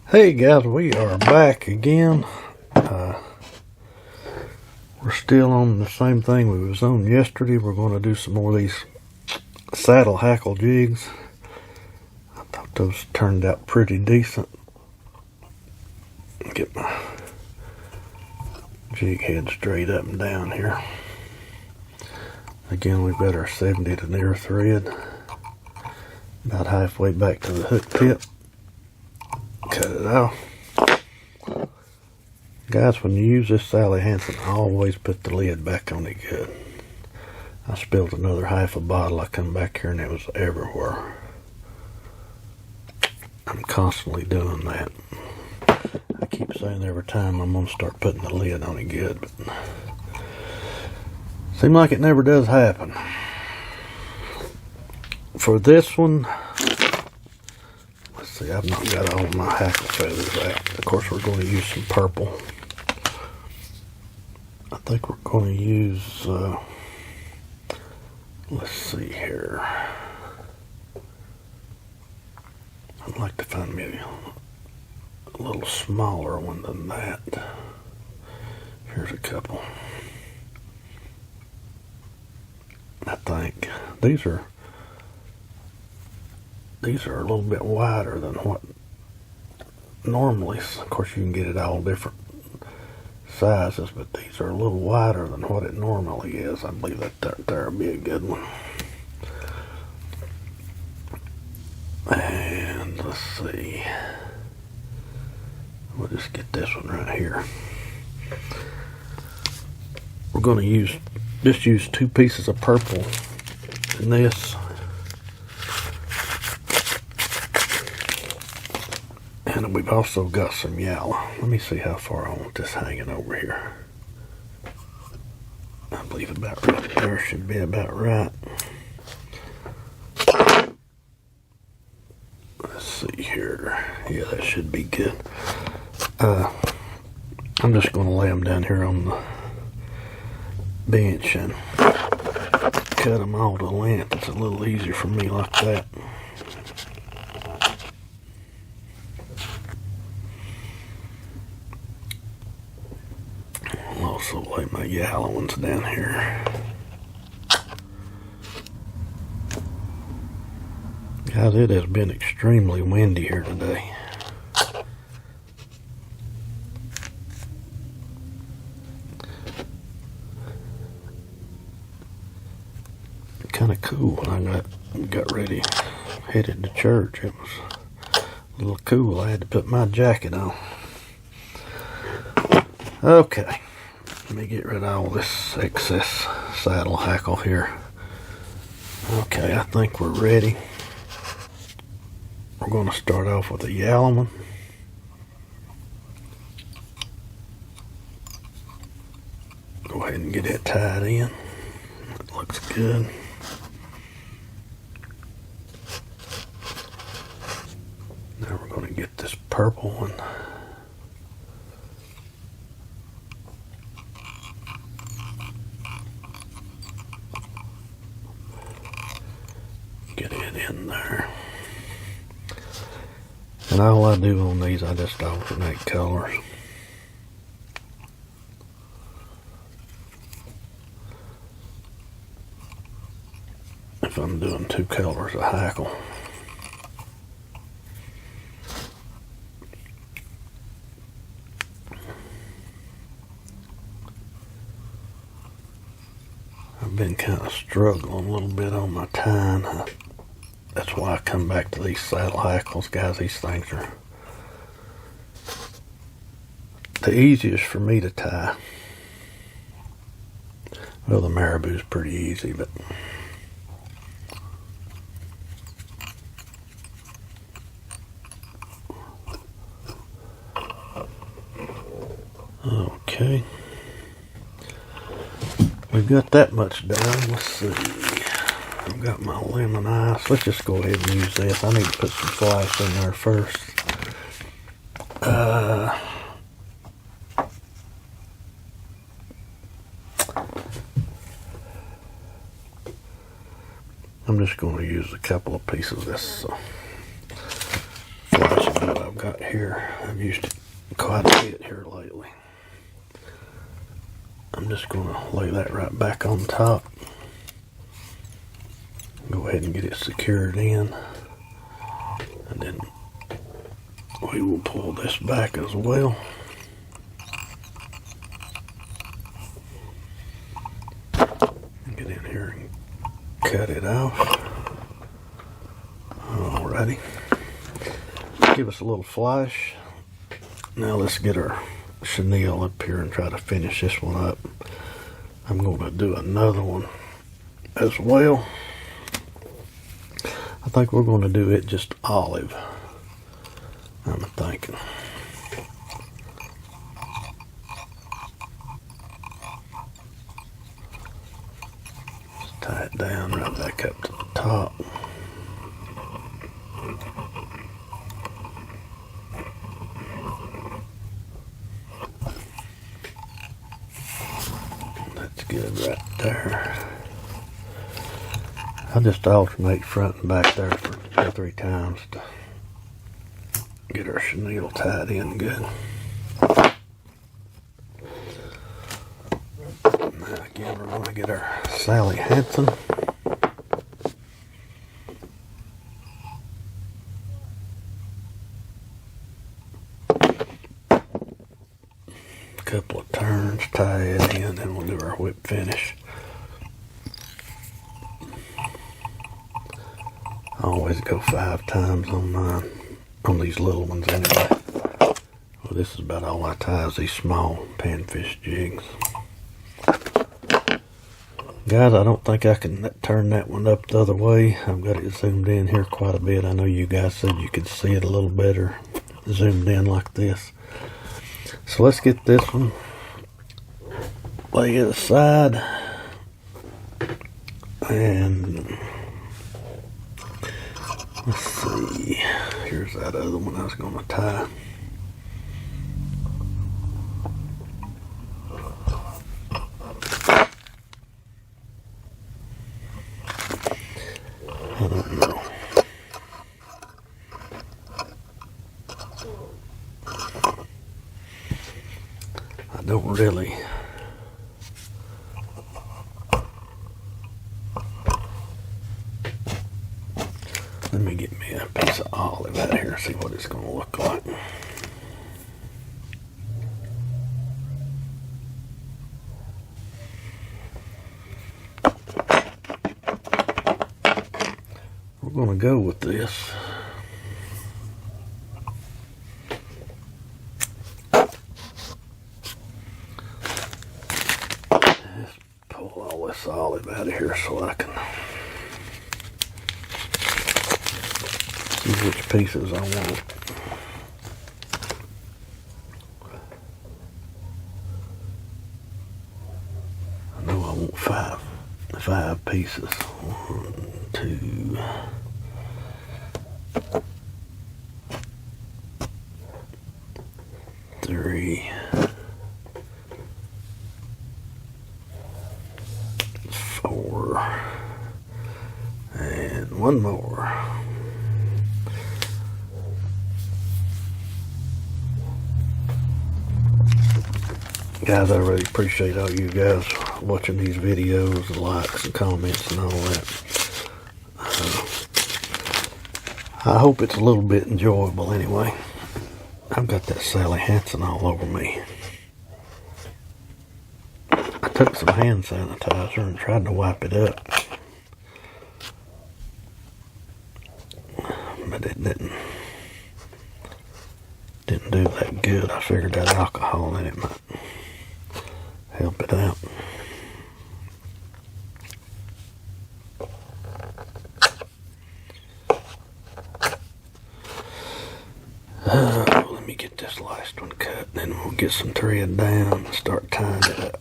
Hey guys, we are back again. We're still on the same thing we was on yesterday. We're going to do some more of these saddle hackle jigs. I thought those turned out pretty decent. Get my jig head straight up and down here. Again, we've got our 70 denier thread about halfway back to the hook tip. Cut it off. Guys, when you use this Sally Hansen, always put the lid back on it good. I spilled another half a bottle. I come back here and it was everywhere. I'm constantly doing that. I keep saying every time I'm going to start putting the lid on it good, but seems like it never does happen. For this one, let's see, I've not got all my hackle feathers out. Of course, we're going to use some purple. I think we're going to use, let's see here. I'd like to find maybe a little smaller one than that. Here's a couple. I think these are a little bit wider than what normally. Of course, you can get it all different sizes, but these are a little wider than what it normally is. I believe that there will be a good one. And let's see, we'll just get this one right here. We're going to use 2 pieces of purple in this. And we've also got some yellow. Let me see how far I want this hanging over here. I believe about right there should be about right. Let's see here. Yeah, that should be good. I'm just going to lay them down here on the bench and cut them all to length. It's a little easier for me like that. Also lay my yellow ones down here. Guys, it has been extremely windy here today. Kind of cool when I got ready, headed to church. It was a little cool. I had to put my jacket on. Okay. Let me get rid of all this excess saddle hackle here. Okay, I think we're ready. We're going to start off with a yellow one. Go ahead and get it tied in. That looks good. Now we're going to get this purple one. Get it in there. And all I do on these, I just alternate colors. If I'm doing 2 colors of hackle. I've been kind of struggling a little bit on my tying. That's why I come back to these saddle hackles, guys. These things are the easiest for me to tie. Well, the marabou's pretty easy, but okay. We've got that much down. Let's see. I've got my lemon ice. Let's just go ahead and use this. I need to put some flash in there first. I'm just going to use a couple of pieces of this flash glue I've got here. I've used it quite a bit here lately. I'm just going to lay that right back on top. Go ahead and get it secured in. And then we will pull this back as well. Get in here and cut it off. Alrighty. Give us a little flash. Now let's get our chenille up here and try to finish this one up. I'm going to do another one as well. I think we're going to do it just olive, I'm thinking. Just tie it down right back up to the top. That's good right there. I'll just alternate front and back there for 2 or 3 times to get our chenille tied in good. Now again, we're going to get our Sally Hansen. Couple of turns, tie it in, and we'll do our whip finish. I always go 5 times on mine, on these little ones anyway. Well, this is about all I tie is these small panfish jigs. Guys, I don't think I can turn that one up the other way. I've got it zoomed in here quite a bit. I know you guys said you could see it a little better zoomed in like this. So let's get this one, lay it aside, and let's see, here's that other one I was going to tie. I don't know. I don't really. Let me get me a piece of olive out here and see what it's going to look like. We're going to go with this. Just pull all this olive out of here so I can see which pieces I want. I know I want five pieces. 1, 2, 3, 4, and 1 more. Guys, I really appreciate all you guys watching these videos, the likes and comments and all that. I hope it's a little bit enjoyable anyway. I've got that Sally Hansen all over me. I took some hand sanitizer and tried to wipe it up, but it didn't do that good. I figured that alcohol in it might help it out. Let me get this last one cut, then we'll get some thread down and start tying it up.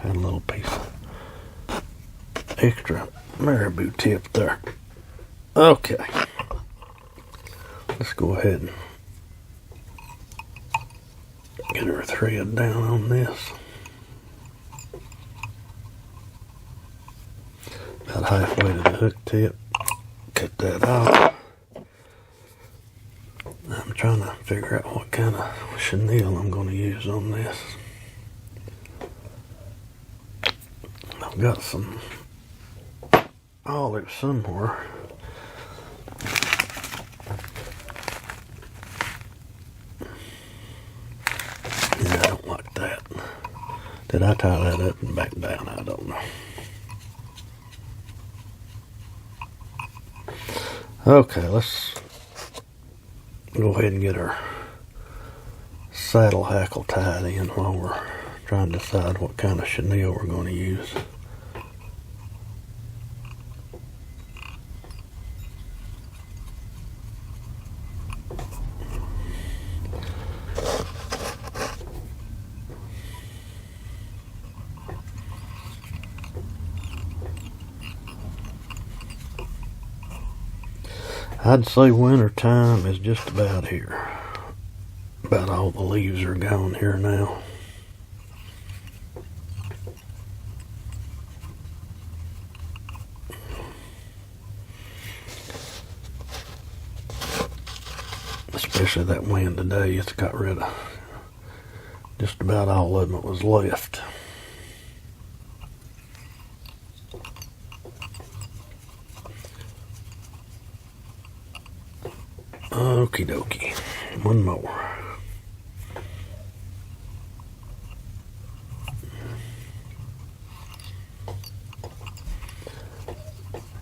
Had a little piece of extra marabou tip there. Okay. let's go ahead and get our thread down on this. About halfway to the hook tip. Cut that off. I'm trying to figure out what kind of chenille I'm going to use on this. I've got some olive somewhere. Yeah, I don't like that. Did I tie that up and back down? I don't know. Okay, let's go ahead and get our saddle hackle tied in while we're trying to decide what kind of chenille we're going to use. I'd say winter time is just about here. About all the leaves are gone here now. Especially that wind today, it's got rid of just about all of them that was left. Okie dokie. One more.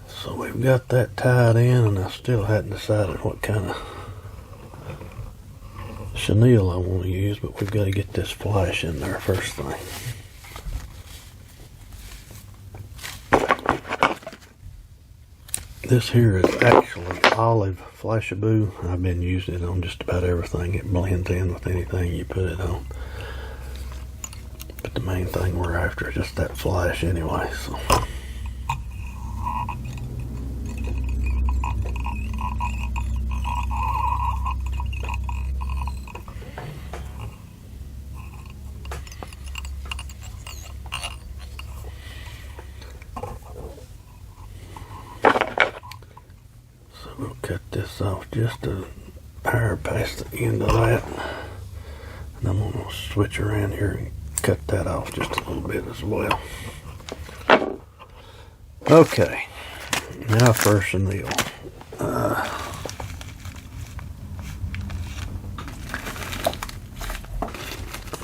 So we've got that tied in, and I still hadn't decided what kind of chenille I want to use, but we've got to get this flash in there first thing. This here is actually olive flashaboo. I've been using it on just about everything. It blends in with anything you put it on. But the main thing we're after is just that flash anyway. So. We'll cut this off just a hair past the end of that, and I'm going to switch around here and cut that off just a little bit as well. Okay, now for chenille. I'm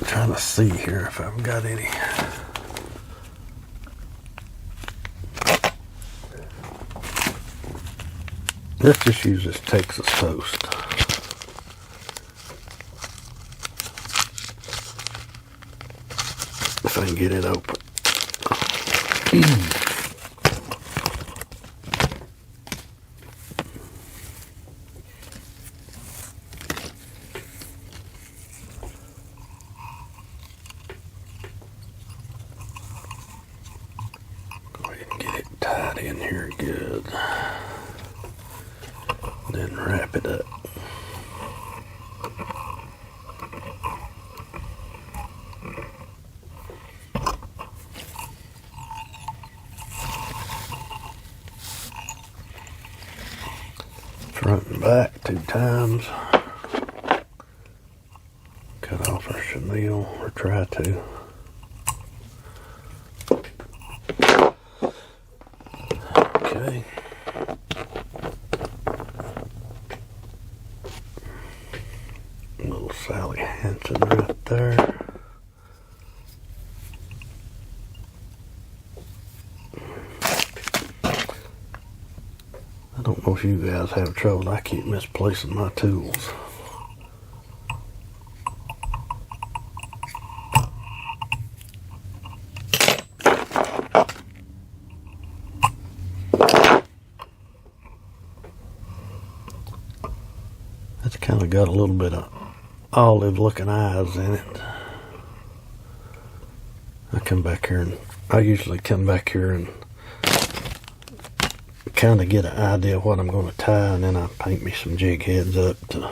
trying to see here if I've got any. Let's just use this Texas toast. If I can get it open. Go ahead and get it tied in here good. Then wrap it up. Front and back 2 times. Cut off our chenille, or try to. Okay. Little Sally Hansen right there. I don't know if you guys have trouble. I keep misplacing my tools. That's kind of got a little bit of olive looking eyes in it. I usually come back here and kind of get an idea of what I'm going to tie, and then I paint me some jig heads up to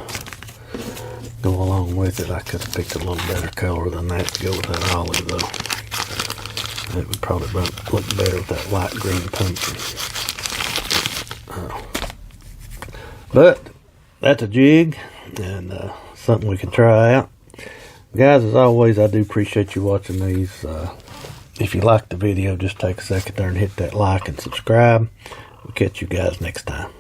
go along with it. I could have picked a little better color than that to go with that olive, though. It would probably look better with that light green pumpkin. But that's a jig, and something we can try out. Guys, as always, I do appreciate you watching these. If you liked the video, just take a second there and hit that like and subscribe. We'll catch you guys next time.